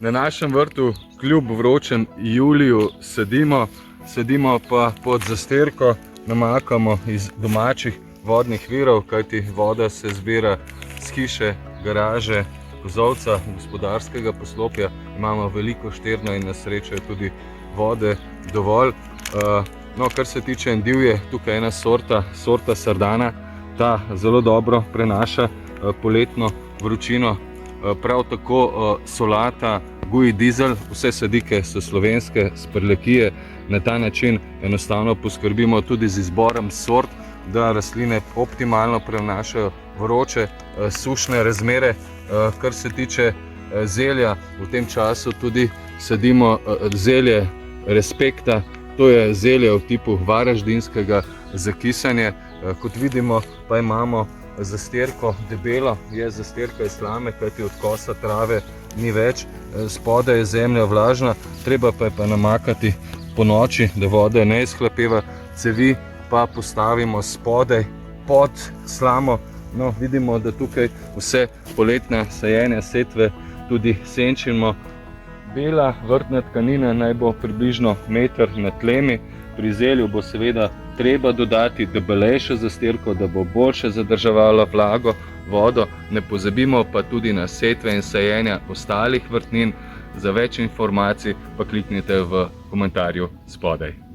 Na našem vrtu kljub vročem juliju sedimo pa pod zastirko, namakamo iz domačih vodnih virov, kajti voda se zbira z hiše, garaže, kozolca, gospodarskega poslopja. Imamo veliko štirno in na srečo je tudi vode dovolj. No, kar se tiče endivje, tukaj je ena sorta sardana, ta zelo dobro prenaša poletno vročino. Prav tako solata Gui Diesel, vse sadike so slovenske, s Prlekije. Na ta način enostavno poskrbimo tudi z izborom sort, da rastline optimalno prenašajo vroče, sušne razmere. Kar se tiče zelja, v tem času tudi sadimo zelje Respekta. To je zelje v tipu varaždinskega za kisanje. Kot vidimo, pa imamo zastirko debelo, je zastirka iz slame, kajti od kosa trave ni več, spodaj je zemlja vlažna, treba pa je namakati po noči, da voda ne izhlapeva, cevi pa postavimo spodaj pod slamo. No, vidimo, da tukaj vse poletne sajenja, setve tudi senčimo. Bela vrtna tkanina naj bo približno meter na tlemi. Pri zelju bo seveda treba dodati debelejšo zastirko, da bo boljše zadrževala vlago, vodo. Ne pozabimo pa tudi na setve in sajenja ostalih vrtnin. Za več informacij pa kliknite v komentarju spodaj.